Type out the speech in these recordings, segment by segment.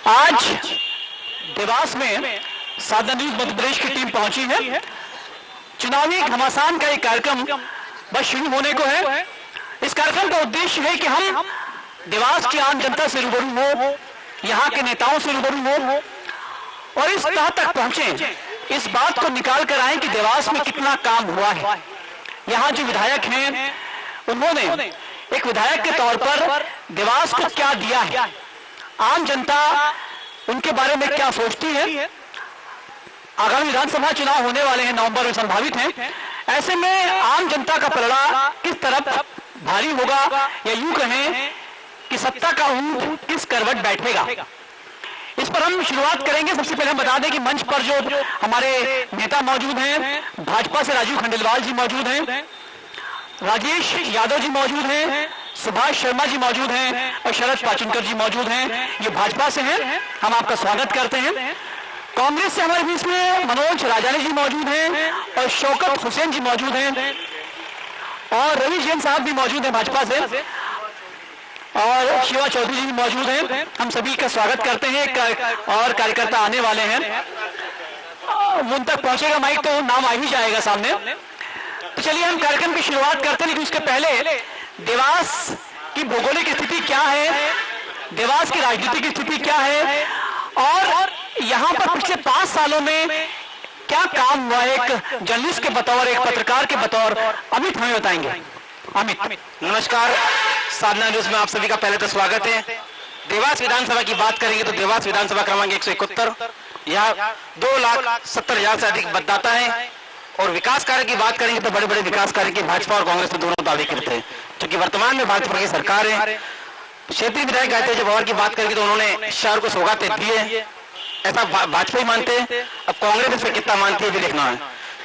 आज देवास में साधना न्यूज मध्य प्रदेश की टीम पहुंची है। चुनावी घमासान का एक कार्यक्रम बस शुरू होने को है। इस कार्यक्रम का उद्देश्य है कि हम देवास की आम जनता से रूबरू हो, यहाँ के नेताओं से रूबरू हो और इस तह तक पहुंचे, इस बात को निकाल कर आए कि देवास में कितना काम हुआ है। यहाँ जो विधायक हैं उन्होंने एक विधायक के तौर पर देवास को क्या दिया है, आम जनता उनके बारे में क्या सोचती है। आगामी विधानसभा चुनाव होने वाले हैं, नवंबर में संभावित हैं। ऐसे में आम जनता का पलड़ा किस तरफ भारी होगा या यूं कहें कि सत्ता का ऊंट किस करवट बैठेगा, इस पर हम शुरुआत करेंगे। सबसे पहले हम बता दें कि मंच पर जो हमारे नेता मौजूद हैं, भाजपा से राजीव खंडेलवाल जी मौजूद हैं, राजेश यादव जी मौजूद हैं, सुभाष शर्मा जी मौजूद हैं और शरद पाचनकर जी मौजूद हैं। ये भाजपा से हैं, हम आपका स्वागत करते हैं। कांग्रेस से हमारे बीच में मनोज राजानी जी मौजूद हैं और शौकत हुसैन जी मौजूद हैं और रवि जैन साहब भी मौजूद हैं भाजपा से और शिवा चौधरी जी भी मौजूद हैं। हम सभी का स्वागत करते हैं और कार्यकर्ता आने वाले हैं, उन तक पहुंचेगा माइक तो नाम आ ही जाएगा सामने। तो चलिए हम कार्यक्रम की शुरुआत करते हैं, लेकिन उसके पहले देवास की भौगोलिक स्थिति क्या है, देवास की राजनीतिक स्थिति क्या है और यहाँ पर पिछले 5 सालों में क्या काम हुआ, एक जर्नलिस्ट के बतौर, एक पत्रकार के बतौर अमित हमें बताएंगे। अमित नमस्कार, साधना न्यूज में आप सभी का पहले तो स्वागत है। देवास विधानसभा की बात करेंगे तो देवास विधानसभा क्रमांक 171, यहाँ 2,70,000 से अधिक मतदाता है और विकास कार्य की बात करेंगे तो बड़े बड़े विकास कार्य की भाजपा और कांग्रेस में दोनों दावे करते हैं, क्योंकि वर्तमान में भाजपा की सरकार है। क्षेत्रीय विधायक गायत्री जब पवार की बात करेंगे तो उन्होंने शहर को सौगात दी है, ऐसा भाजपा ही मानते हैं। अब कांग्रेस इस पर कितना मानती है भी देखना है,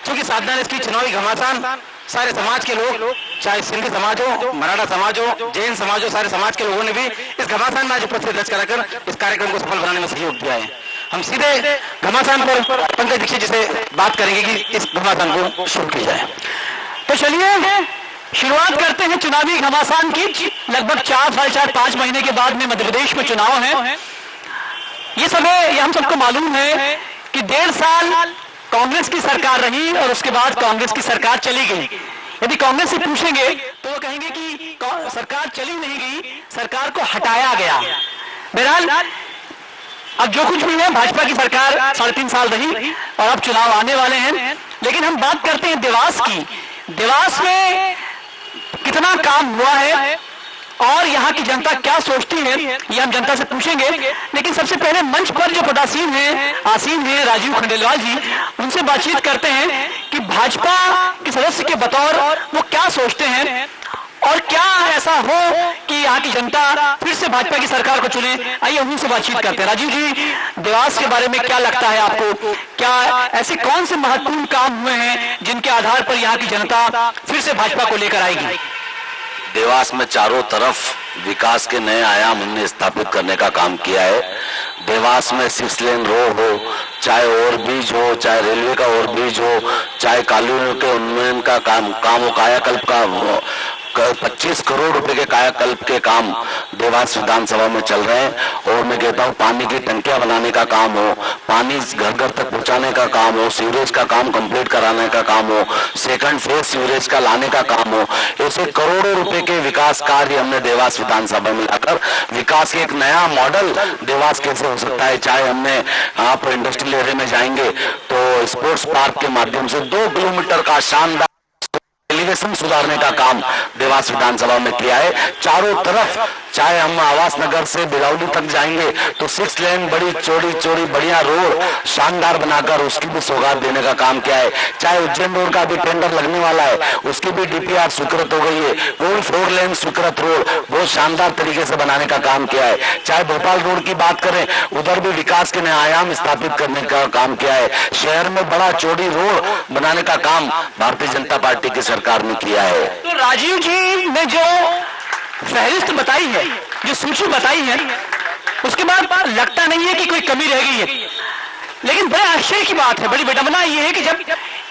क्योंकि साधना ने इसकी चुनावी घमासान सारे समाज के लोग, चाहे सिंधी समाज हो, मराठा समाज हो, जैन समाज हो, सारे समाज के लोगों ने भी इस घमासान में आज उपस्थित दर्ज कराकर इस कार्यक्रम को सफल बनाने में सहयोग दिया है। हम सीधे घमासान पर पंकज दीक्षित जी से बात करेंगे कि इस घमासान को शुरू किया जाए। तो चलिए शुरुआत करते हैं चुनावी घमासान की। लगभग 4, 4.5, 5 महीने के बाद में मध्य प्रदेश में चुनाव है। ये समय ये हम सबको मालूम है कि 1.5 साल कांग्रेस की सरकार रही और उसके बाद कांग्रेस की सरकार चली गई। यदि कांग्रेस से पूछेंगे तो वो कहेंगे कि सरकार चली नहीं गई, सरकार को हटाया गया। बहरहाल अब जो कुछ भी है, भाजपा की सरकार 3.5 साल रही और अब चुनाव आने वाले हैं। लेकिन हम बात करते हैं देवास की। देवास में कितना काम हुआ है और यहाँ की जनता क्या सोचती है, ये हम जनता से पूछेंगे। लेकिन सबसे पहले मंच पर जो पदासीन हैं, आसीन हैं राजीव खंडेलवाल जी, उनसे बातचीत करते हैं कि भाजपा के सदस्य के बतौर वो क्या सोचते हैं और क्या ऐसा हो कि यहाँ की जनता फिर से भाजपा की सरकार को चुने। आइए उनसे बातचीत करते हैं। राजीव जी, देवास के बारे में क्या लगता है आपको, क्या ऐसे कौन से महत्वपूर्ण काम हुए हैं जिनके आधार पर यहाँ की जनता फिर से भाजपा को लेकर आएगी? देवास में चारों तरफ विकास के नए आयाम हमने स्थापित करने का काम किया है। देवास में 6 लेन रोड हो, चाहे ओवरब्रिज हो, चाहे रेलवे का ओवरब्रिज हो, चाहे कॉलोनियों के उन्नयन का काम हो, कायाकल्प का 25 करोड़ रुपए के कायाकल्प के काम देवास विधानसभा में चल रहे हैं। और मैं कहता हूँ पानी की टंकियां बनाने का काम हो, पानी घर घर तक पहुंचाने का काम हो, सीवरेज का काम कंप्लीट कराने का काम हो, 2nd फेज सीवरेज का लाने का काम हो, ऐसे करोड़ों रुपए के विकास कार्य हमने देवास विधानसभा में लाकर विकास के एक नया मॉडल देवास कैसे हो सकता है। चाहे हमने आप इंडस्ट्रियल एरिया में जाएंगे तो स्पोर्ट्स पार्क के माध्यम से 2 किलोमीटर का शानदार एलिवेशन सुधारने का काम देवास विधानसभा में किया है। चारों तरफ, चाहे हम आवास नगर से बिलावली तक जाएंगे तो 6 लेन बड़ी चौड़ी बढ़िया रोड शानदार बनाकर उसकी भी सौगात देने का काम किया है। चाहे उज्जैन रोड का भी टेंडर लगने वाला है, उसकी भी डीपीआर स्वीकृत हो गई है। वो 4 लेन स्वीकृत रोड बहुत शानदार तरीके से बनाने का काम किया है। चाहे भोपाल रोड की बात करें, उधर भी विकास के नए आयाम स्थापित करने का काम किया है। शहर में बड़ा चौड़ी रोड बनाने का काम भारतीय जनता पार्टी की सरकार ने किया है। तो राजीव जी ने जो फहरिस्त बताई है, जो सूची बताई है, उसके बाद लगता नहीं है कि कोई कमी रह गई है। लेकिन बड़े आश्चर्य की बात है, बड़ी विडंबना यह है कि जब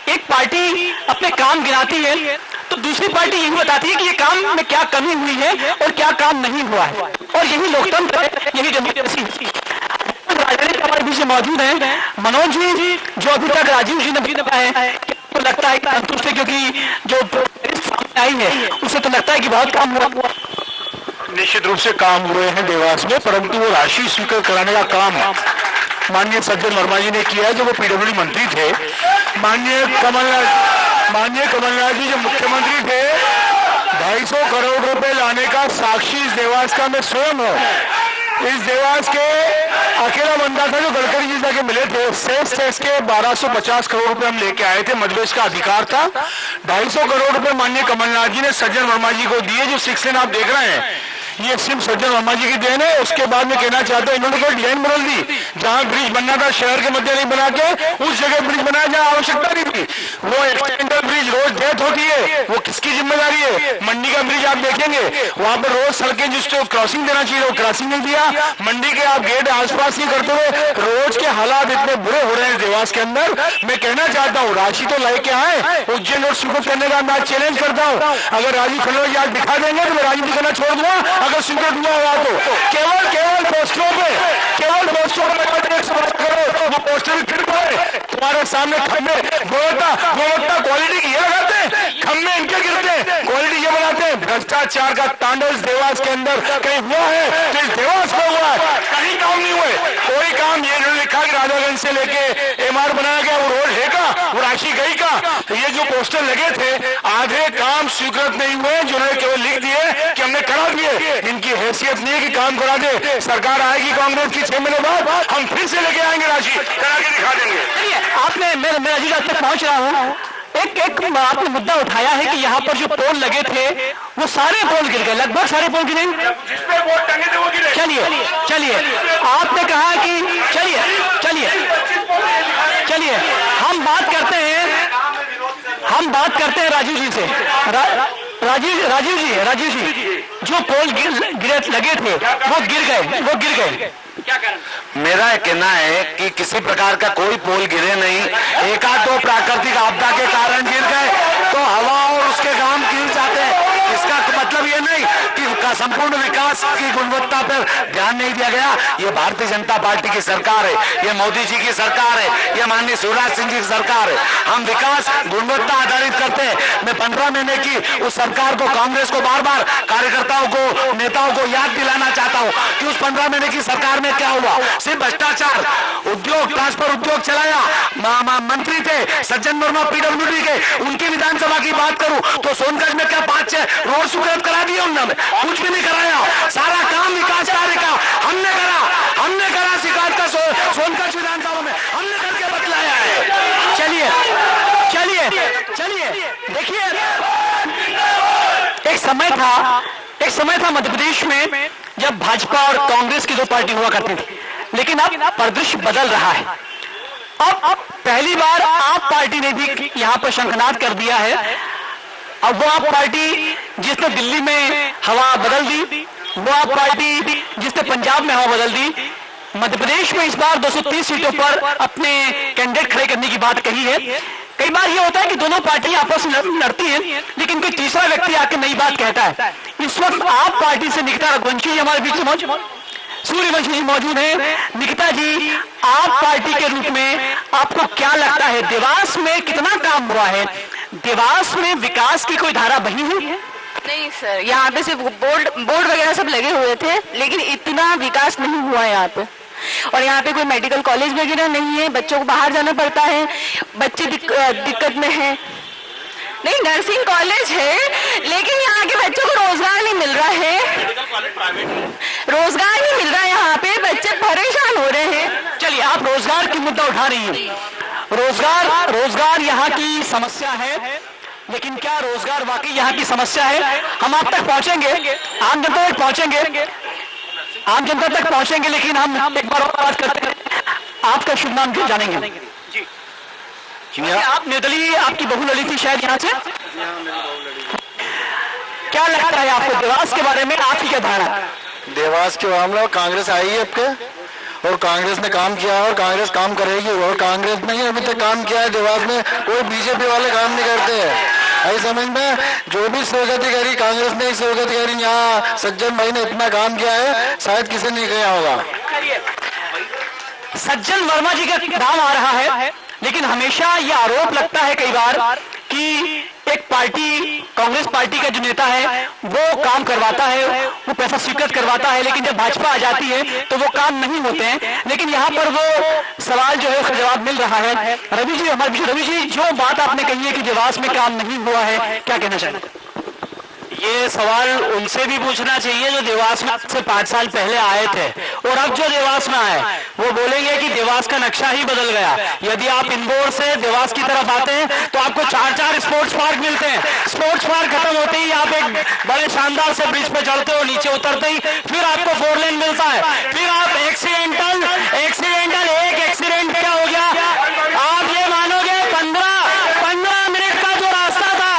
एक पार्टी अपने काम गिनाती है तो दूसरी पार्टी यही बताती है कि ये काम में क्या कमी हुई है और क्या काम नहीं हुआ है। और यही लोकतंत्र है, यही डेमोक्रेसी है। मौजूद हैं मनोज जी, जो अभी तक राजीव जी ने बताया है, तो लगता है कि संतुष्ट है, क्योंकि जो सामने आई है उसे तो लगता है कि बहुत काम हुआ। निश्चित रूप से काम हुए हैं देवास में, परंतु वो राशि स्वीकृत कराने का काम माननीय सज्जन वर्मा जी ने किया है, जो वो पीडब्ल्यूडी मंत्री थे। माननीय कमलनाथ जी जो मुख्यमंत्री थे, 250 करोड़ रुपए लाने का साक्षी इस देवास का मैं स्वयं हूँ। इस देवास के अकेला बंदा था जो गडकरी जी जाके मिले थे, सेस के 1250 करोड़ रुपए हम लेके आए थे, मध्यप्रदेश का अधिकार था। 250 करोड़ रुपए माननीय कमलनाथ जी ने सज्जन वर्मा जी को दिए। जो 6 लेन आप देख रहे हैं, ये सिर्फ सज्जन वर्मा जी की देन है। उसके बाद में कहना चाहता हूँ, इन्होंने कोई डिजाइन बदल दी, जहां ब्रिज बनना था शहर के मध्य नहीं बना के उस जगह ब्रिज बनाया जहां आवश्यकता नहीं थी। वो एक्सीडेंटल ब्रिज, रोज डेथ होती है, वो किसकी जिम्मेदारी है? मंडी का ब्रिज आप देखेंगे, वहां पर रोज सड़कें जिसको क्रॉसिंग देना चाहिए वो क्रॉसिंग नहीं दिया। मंडी के आप गेट आसपास नहीं करते हुए रोज के हालात इतने बुरे हो रहे हैं देवास के अंदर। मैं कहना चाहता हूँ, राशि तो लेके आए, उज्जैन रोड स्वीकृत करने का मैं चैलेंज करता हूँ। अगर राजीव खन्ना जी आज दिखा देंगे तो मैं राजनीति करना छोड़ दूंगा। अगर स्वीकृत हुआ होगा तो केवल पोस्टरों पे करो, वो पोस्टर भी फिर पड़े तुम्हारे सामने। खम्भे गुणवत्ता क्वालिटी की ये लगाते हैं, खम्भे इनके गिरते हैं, क्वालिटी ये बनाते हैं। भ्रष्टाचार का तांडव इस देवास के अंदर कहीं हुआ है तो इस देवास में हुआ है, कहीं काम नहीं हुए। कोई काम ये नहीं लिखा कि राजागंज से लेके एमआर बनाया गया, वो रोड है का, वो राशि गई का। ये जो पोस्टर लगे थे, आधे काम स्वीकृत नहीं हुए, जिन्होंने केवल लिख दिए कि हमने करा दिए। इनकी हैसियत नहीं है कि काम करा दे। सरकार आएगी कांग्रेस की 6 महीने बाद, हम फिर से लेके आएंगे, राशि करा के दिखा देंगे। आपने मैं अजीज आज तक पहुंच रहा हूँ, एक आपने मुद्दा उठाया है कि यहाँ पर जो पोल लगे थे वो सारे पोल गिर गए, लगभग सारे पोल गिरे। जिसपे बोर्ड टंगे थे वो गिरे। चलिए आपने कहा कि चलिए हम बात करते हैं राजीव जी से। राजीव जी, जो पोल लगे थे वो गिर गए, क्या कारण? मेरा कहना है कि किसी प्रकार का कोई पोल गिरे नहीं, एक आध दो प्राकृतिक आपदा के कारण गिर गए तो हवा और उसके काम गिर जाते हैं। इसका मतलब ये नहीं कि संपूर्ण विकास की गुणवत्ता पर ध्यान नहीं दिया गया। ये भारतीय जनता पार्टी की सरकार है, ये मोदी जी की सरकार है, ये माननीय शिवराज सिंह जी की सरकार है। हम विकास गुणवत्ता आधारित करते हैं। मैं 15 महीने की उस सरकार को, कांग्रेस को बार बार कार्यकर्ताओं को, नेताओं को याद दिलाना चाहता हूं कि उस 15 महीने की सरकार में क्या हुआ। सिर्फ भ्रष्टाचार, उद्योग, ट्रांसफर उद्योग चलाया। मंत्री थे सज्जन वर्मा पीडब्ल्यूडी के, उनकी विधानसभा की बात करूं तो सोनगंज में क्या 5-6 रोड स्वीकृत करा दिए उन्होंने? कुछ भी नहीं कराया। सारा काम विकास कार्य का हमने करा शिकायत का सोनगंज विधानसभा में हमने करके बतलाया है। चलिए देखिए, एक समय था मध्य प्रदेश में जब भाजपा और कांग्रेस की 2 पार्टी हुआ करती थी, लेकिन अब परिदृश्य बदल रहा है। अब पहली बार आप पार्टी ने भी यहाँ पर शंखनाद कर दिया है। अब वो आप पार्टी जिसने दिल्ली में हवा बदल दी, वो आप पार्टी जिसने पंजाब में हवा बदल दी, मध्य प्रदेश में इस बार 230 सीटों पर अपने कैंडिडेट खड़े करने की बात कही है। कई बार ये होता है कि दोनों पार्टी आपस में लड़ती हैं, लेकिन कोई तीसरा व्यक्ति आके नई बात कहता है। इस वक्त आप पार्टी से निकिता रघुवंशी जी हमारे बीच में, सूर्यवंशी जी मौजूद हैं। निकिता जी, आप पार्टी के रूप में आपको क्या लगता है, देवास में कितना काम हुआ है? देवास में विकास की कोई धारा बही हुई है? नहीं सर, यहाँ पे सिर्फ बोर्ड वगैरह सब लगे हुए थे, लेकिन इतना विकास नहीं हुआ है यहाँ पे। और यहाँ पे कोई मेडिकल कॉलेज वगैरह नहीं है, बच्चों को बाहर जाना पड़ता है, बच्चे दिक्कत में है। नहीं, नर्सिंग कॉलेज है, लेकिन यहाँ के बच्चों को रोजगार नहीं मिल रहा है, यहाँ पे बच्चे परेशान हो रहे हैं। चलिए, आप रोजगार की मुद्दा उठा रही हैं। रोजगार यहाँ की समस्या है, लेकिन क्या रोजगार वाकई यहाँ की समस्या है? हम आप तक पहुंचेंगे, आम जनता तक पहुंचेंगे, लेकिन हम एक बार और बात करते हैं। आपका शुभ नाम जानेंगे? आप निर्दलीय, आपकी बहू लड़ी थी शायद यहाँ से। क्या लगता है आपको देवास के बारे में, आपकी क्या धारणा है? देवास के मामले में कांग्रेस आई है आपके, और कांग्रेस ने काम किया है और कांग्रेस काम करेगी। और कांग्रेस ने अभी तक काम किया है देवास में, कोई बीजेपी वाले काम नहीं करते हैं। ऐसी समझ में जो भी स्वर्गति करी कांग्रेस ने, स्वर्गति करी, यहाँ सज्जन भाई ने इतना काम किया है शायद किसी ने किया होगा। सज्जन वर्मा जी का नाम आ रहा है, लेकिन हमेशा ये आरोप लगता है कई बार कि एक पार्टी, कांग्रेस पार्टी का जो नेता है वो काम करवाता है, वो पैसा स्वीकृत करवाता है, लेकिन जब भाजपा आ जाती है तो वो काम नहीं होते हैं। लेकिन यहाँ पर वो सवाल जो है उसका जवाब मिल रहा है। रवि जी, हमारे रवि जी, जो बात आपने कही है कि देवास में काम नहीं हुआ है, क्या कहना चाहेंगे? ये सवाल उनसे भी पूछना चाहिए जो देवास में से 5 साल पहले आए थे और अब जो देवास में आए, वो बोलेंगे कि देवास का नक्शा ही बदल गया। यदि आप इंदौर से देवास की तरफ आते हैं तो आपको 4-4 स्पोर्ट्स पार्क मिलते हैं। स्पोर्ट्स पार्क खत्म होते ही आप एक बड़े शानदार से ब्रिज पे चढ़ते हो, नीचे उतरते ही फिर आपको 4 लेन मिलता है। फिर आप एक्सीडेंटल एक एक्सीडेंट क्या हो गया, आप ये मानोगे 15 मिनट का जो रास्ता था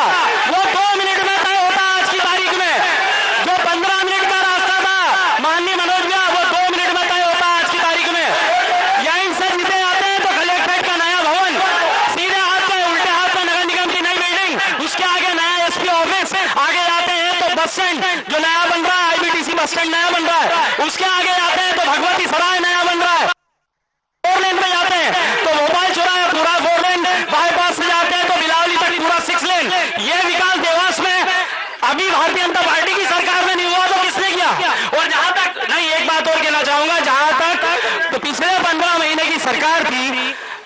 वो 2 मिनट में तय होता है। आज की तारीख में जो 15 मिनट का रास्ता था माननीय मनोज भैया, वो 2 मिनट में तय होता है आज की तारीख में। यहीं से सीधे आते हैं तो कलेक्ट्रेट का नया भवन, सीधे हाथ पे उल्टे हाथ पे नगर निगम की नई बिल्डिंग, उसके आगे नया एसपी ऑफिस, आगे जाते हैं तो बस स्टैंड जो नया बन रहा है, आईबीटीसी बस स्टैंड नया बन रहा है, उसके आगे जाते हैं तो भगवती सराय नया बन रहा है। 4 लेन पे जाते हैं तो भोपाल चौराहा पूरा 4 लेन, बाईपास से जाते हैं तो बिलावली तक पूरा 6 लेन। ये विकास देवास में अभी भारतीय जनता पार्टी की सरकार में नहीं हुआ तो किसने किया? और जहां तक नहीं, एक बात और कहना चाहूंगा, जहां तक तो पिछले 15 महीने की सरकार थी,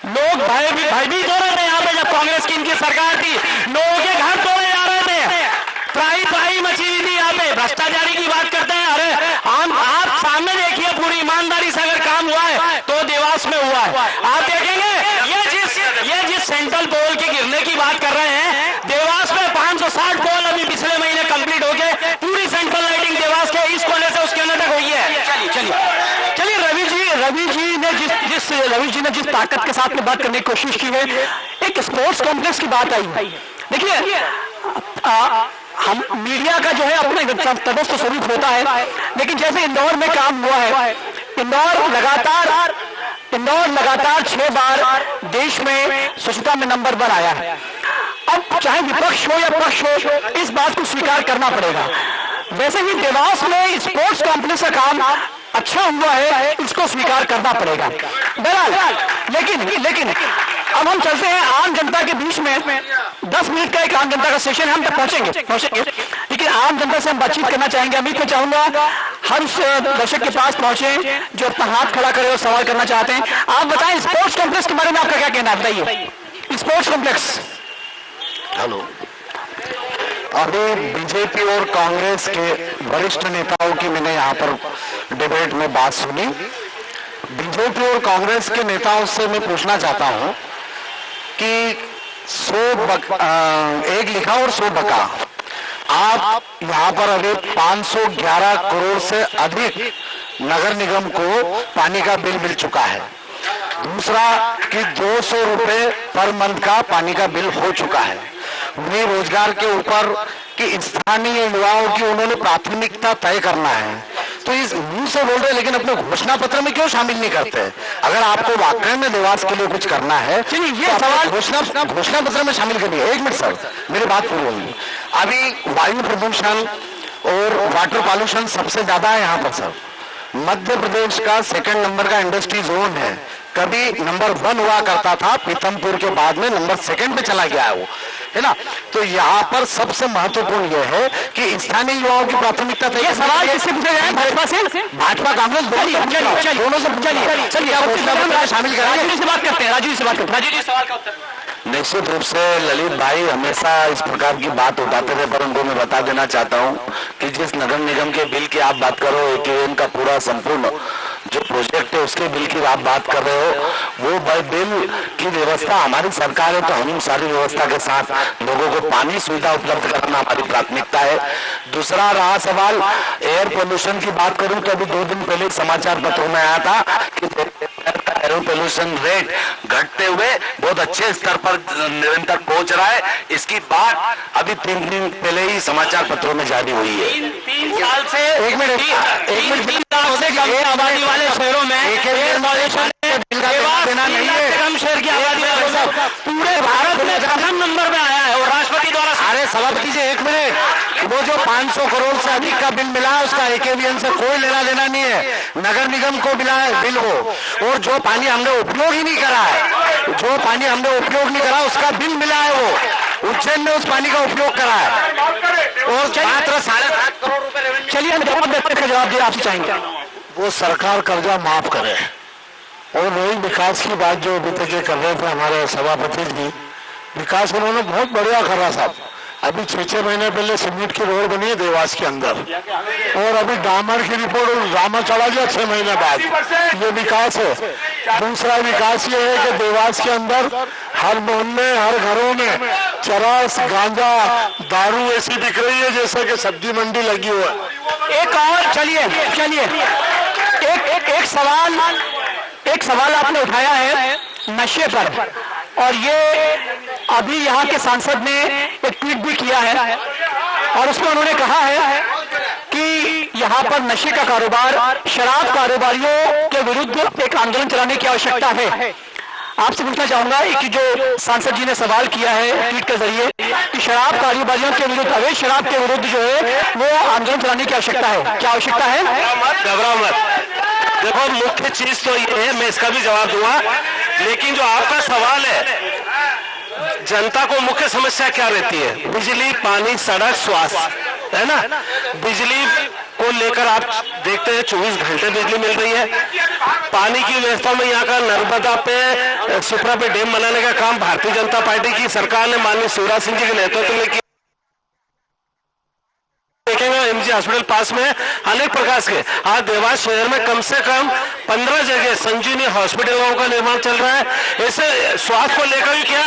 लोग भयभीत हो रहे थे। यहाँ पे जब कांग्रेस की इनकी सरकार थी, लोगों के घर तोड़े जा रहे थे, त्राही मची हुई थी। यहाँ पे भ्रष्टाचारी की बात करते हैं, अरे आप सामने देखिए, पूरी ईमानदारी से अगर काम हुआ है तो देवास में हुआ है। आप देखेंगे ये जिस सेंट्रल पोल के गिरने की बात कर रहे हैं, देवास में 560 पोल अभी पिछले महीने कंप्लीट हो गए। पूरी सेंट्रल लाइटिंग देवास के इस कोने से उस कोने तक हुई है। चलिए रवि जी ने जिस ताकत के साथ में बात करने की कोशिश की है, एक स्पोर्ट्स कॉम्प्लेक्स की बात आई। देखिए, हम मीडिया का जो है अपने तटस्थ स्वरूप होता है, लेकिन जैसे इंदौर में काम हुआ है, इंदौर लगातार 6 बार देश में स्वच्छता में नंबर 1 आया है। अब चाहे विपक्ष हो या पक्ष हो, इस बात को स्वीकार करना पड़ेगा। वैसे ही देवास में स्पोर्ट्स कॉम्प्लेक्स का काम अच्छा हुआ है, इसको स्वीकार करना पड़ेगा। बहरहाल, लेकिन अब हम चलते हैं आम जनता के बीच में। 10 मिनट का एक आम जनता का सेशन है, हम तक पहुंचेंगे, लेकिन आम जनता से हम बातचीत करना चाहेंगे। अमित को चाहूंगा हर उस दर्शक के पास पहुंचे जो अपना हाथ खड़ा करे और सवाल करना चाहते हैं। आप बताएं, स्पोर्ट्स कॉम्प्लेक्स के बारे में आपका क्या कहना है, बताइए। स्पोर्ट्स कॉम्प्लेक्स, हेलो, अभी बीजेपी और कांग्रेस के वरिष्ठ नेताओं की मैंने यहाँ पर डिबेट में बात सुनी। बीजेपी और कांग्रेस के नेताओं से मैं पूछना चाहता हूं कि 100 एक लिखा और 100 बका। आप यहाँ पर अभी 511 करोड़ से अधिक नगर निगम को पानी का बिल मिल चुका है। दूसरा कि 200 रुपए पर मंथ का पानी का बिल हो चुका है। वही रोजगार के ऊपर कि स्थानीय युवाओं की उन्होंने प्राथमिकता तय करना है, तो इस मुंह से बोल रहे हैं, लेकिन अपने घोषणा पत्र में क्यों शामिल नहीं करते? अगर आपको वाकई में देवास के लिए कुछ करना है, चलिए ये सवाल घोषणा पत्र में शामिल करिए। 1 मिनट सर, मेरी बात पूरी होगी। अभी वायु प्रदूषण और वाटर पॉल्यूशन सबसे ज्यादा है यहाँ पर सर। मध्य प्रदेश का 2nd नंबर का इंडस्ट्री जोन है। कभी नंबर 1 हुआ करता था, पीथमपुर के बाद में नंबर 2nd पे चला गया है वो, है ना। तो यहाँ पर सबसे महत्वपूर्ण यह है कि स्थानीय युवाओं की प्राथमिकता। ये सवाल किससे पूछा जाए? भाजपा से, भाजपा कांग्रेस दोनों से पूछा। चलिए शामिल करें, राजू जी से बात करते हैं। राजू जी सवाल का उत्तर। निश्चित रूप से ललित भाई हमेशा इस प्रकार की बात उठाते थे, पर उनको मैं बता देना चाहता हूं कि जिस नगर निगम के बिल की आप बात करो, AKN का पूरा संपूर्ण जो प्रोजेक्ट है उसके बिल की आप बात कर रहे हो, वो बिल की व्यवस्था हमारी सरकार है, तो हम सारी व्यवस्था के साथ लोगों को पानी सुविधा उपलब्ध कराना हमारी प्राथमिकता है। दूसरा रहा सवाल एयर पोल्यूशन की बात करूं तो अभी 2 दिन पहले समाचार पत्रों में आया था कि एयर पोल्यूशन रेट घटते हुए बहुत अच्छे स्तर पर निरंतर पहुंच रहा है। इसकी बात अभी 3 दिन पहले ही समाचार पत्रों में जारी हुई है। 3 साल से 1 मिनट 3 लाख से कम आबादी वाले शहरों में देना नहीं है। कम शहर की आबादी वाले पूरे भारत में प्रथम नंबर पे आया है और राष्ट्रपति द्वारा। अरे सभापति जी 1 मिनट, वो जो 500 करोड़ से अधिक का बिल मिला है उसका AKBN से कोई लेना देना नहीं है, नगर निगम को मिला है बिल वो। और जो पानी हमने उपयोग ही नहीं करा है, जो पानी हमने उपयोग नहीं करा उसका बिल मिला है, वो उज्जैन में उस पानी का उपयोग करा है और मात्र 7.5 करोड़ रुपए। चलिए हम जवाब दिए आपसे चाहेंगे। वो सरकार कर्जा माफ करे और वही विकास की बात जो अभी तक कर रहे थे हमारे सभापति जी, विकास उन्होंने बहुत बढ़िया करा साहब। अभी 6 महीने पहले सीमेंट की रोड बनी है देवास के अंदर और अभी डामर की रिपोर्ट डामर चढ़ा दिया 6 महीने बाद। ये विकास है। दूसरा विकास ये है कि देवास के अंदर हर मोहल्ले हर घरों में चरस गांजा दारू ऐसी बिक रही है जैसे कि सब्जी मंडी लगी हुई है। एक और चलिए एक सवाल आपने उठाया है नशे पर, और ये अभी यहाँ के सांसद ने एक ट्वीट भी किया है और उसमें उन्होंने कहा है कि यहाँ पर नशे का कारोबार, शराब कारोबारियों के विरुद्ध एक आंदोलन चलाने की आवश्यकता है। आपसे पूछना चाहूंगा कि जो सांसद जी ने सवाल किया है ट्वीट के जरिए कि शराब कारोबारियों के विरुद्ध, अवैध शराब के विरुद्ध जो है वो आंदोलन चलाने की आवश्यकता है, क्या आवश्यकता है? घबराओ मत। देखो मुख्य चीज तो ये है, मैं इसका भी जवाब दूंगा, लेकिन जो आपका सवाल है जनता को मुख्य समस्या क्या रहती है? बिजली, पानी, सड़क, स्वास्थ्य, है ना। बिजली को लेकर आप देखते हैं 24 घंटे बिजली मिल रही है। पानी की व्यवस्था में यहाँ का नर्मदा पे सुपरा पे डैम बनाने का काम भारतीय जनता पार्टी की सरकार ने माननीय शिवराज सिंह जी के नेतृत्व में किया। देखेंगे MG हॉस्पिटल पास में अनेक प्रकार के, आज देवास शहर में कम से कम 15 जगह संजीवनी हॉस्पिटलों का निर्माण चल रहा है। ऐसे स्वास्थ्य को लेकर भी क्या,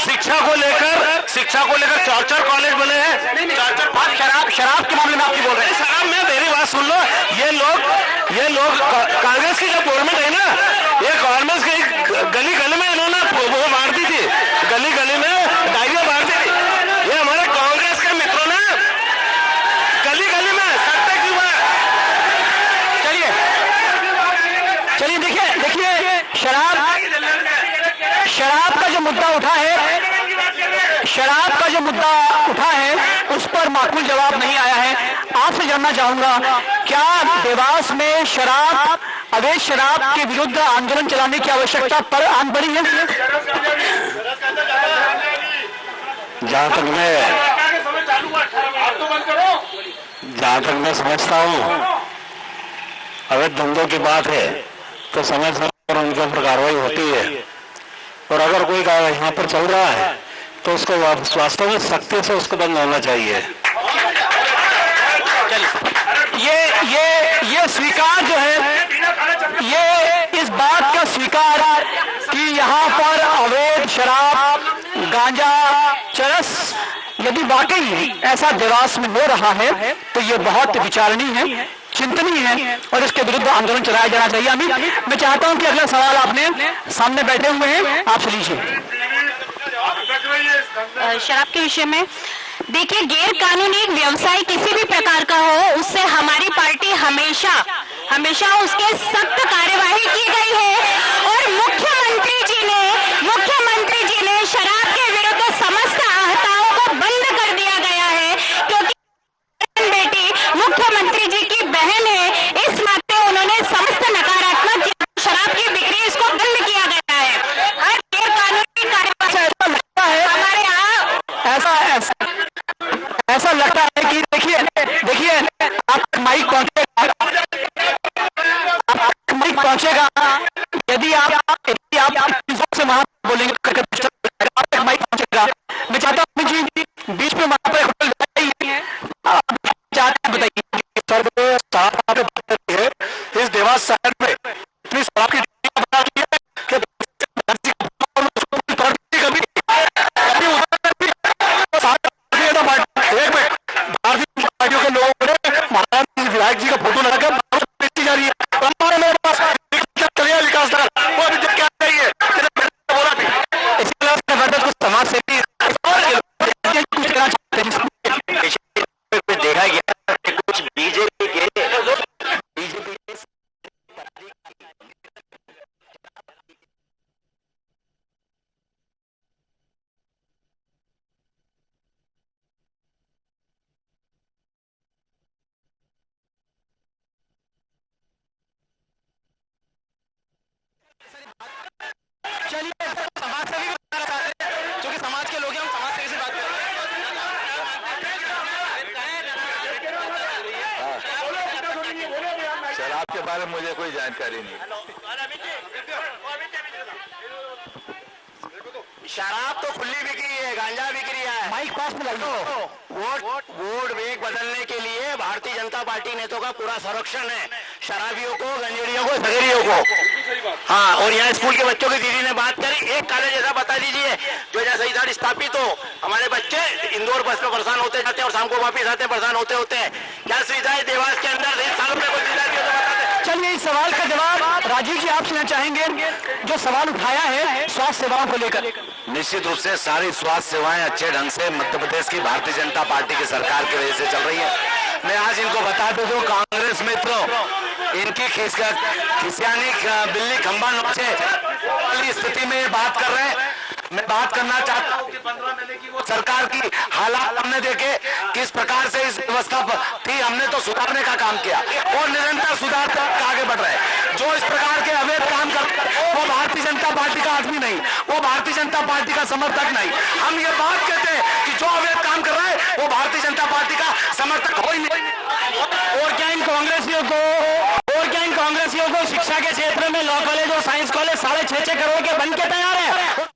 शिक्षा को लेकर 4 कॉलेज बने हैं। शराब के मामले में आप बोल रहे हैं? शराब में मेरी बात सुन लो, ये लोग कांग्रेस की जब गवर्नमेंट है ना, ये गवर्नमेंट की गली गली में इन्होंने वो मार दी थी, गली गली में डायरिया मार दी थी। ये हमारे कांग्रेस के मित्रों ने गली गली में सत्ता की बात। चलिए देखिए शराब का जो मुद्दा उठा है उस पर माकूल जवाब नहीं आया है। आपसे जानना चाहूंगा, क्या देवास में अवैध शराब के विरुद्ध आंदोलन चलाने की आवश्यकता पर आन पड़ी है? जहाँ तक मैं समझता हूँ अगर धंधों की बात है तो समय समय पर उनके ऊपर कार्रवाई होती है, और अगर कोई यहाँ पर चल रहा है तो उसको वास्तव में सख्ती से उसको बंद होना चाहिए। ये स्वीकार जो है, ये इस बात का स्वीकार कि यहाँ पर अवैध शराब, गांजा, चरस यदि वाकई ऐसा देवास में हो रहा है तो ये बहुत विचारणीय है, चिंतनीय है और इसके विरुद्ध आंदोलन चलाया जाना चाहिए। अमित, मैं चाहता हूं कि अगला सवाल आपने सामने बैठे हुए हैं, आपसे लीजिए। शराब के विषय में देखिए, गैर कानूनी व्यवसाय किसी भी प्रकार का हो, उससे हमारी पार्टी हमेशा उसके सख्त कार्यवाही की गई है और मुख्यमंत्री जी ने शराब के विरुद्ध समस्त आहताओं को बंद कर दिया गया है, क्योंकि बेटी मुख्यमंत्री जी की बहन है, इस नाते उन्होंने समस्त नकारात्मक शराब की बिक्री इसको बंद किया गया है। हर गैर कानूनी कार्यवाही हमारे यहाँ ऐसा लगता है कि देखिए आप माइक पहुंचेगा कोई जानकारी नहीं। शराब तो खुली बिक रही है, गांजा बिक रही है। माइक पास में लगाओ। वोट बैंक बदलने के लिए भारतीय जनता पार्टी नेताओं का पूरा संरक्षण है, शराबियों को, गंजेड़ियों को, सगेरियों को। हाँ, और यहाँ स्कूल के बच्चों की दीदी ने बात करी, एक कॉलेज ऐसा बता दीजिए जो जैसे इधर स्थापित हो, हमारे बच्चे इंदौर बस में परेशान होते जाते हैं और शाम को वापिस आते हैं परेशान होते हैं। क्या सुविधाएं देवास के अंदर 1 साल में कोई सुविधा दी हो तो बता दें। चलिए इस सवाल का जवाब राजीव जी आपसे चाहेंगे, जो सवाल उठाया है स्वास्थ्य सेवाओं को लेकर। निश्चित रूप से सारी स्वास्थ्य सेवाएं अच्छे ढंग से मध्य प्रदेश की भारतीय जनता पार्टी की सरकार की वजह से चल रही है। मैं आज इनको बता दूं, जो कांग्रेस मित्रों इनकी खिसियानी बिल्ली खंबा नोचे वाली स्थिति में बात कर रहे हैं, मैं बात करना चाहता हूं कि 15 महीने की वो सरकार की हालात हमने देखे, किस प्रकार से इस व्यवस्था थी, हमने तो सुधारने का काम किया और निरंतर सुधार तक आगे बढ़ रहे हैं। जो इस प्रकार के अवैध काम करते हैं वो भारतीय जनता पार्टी का आदमी नहीं, वो भारतीय जनता पार्टी का समर्थक नहीं। हम ये बात कहते हैं कि जो अवैध काम कर रहा है वो भारतीय जनता पार्टी का समर्थक हो ही नहीं। और क्या इन कांग्रेसियों को शिक्षा के क्षेत्र में लॉ कॉलेज और साइंस कॉलेज 6.5 करोड़ के बन के तैयार है?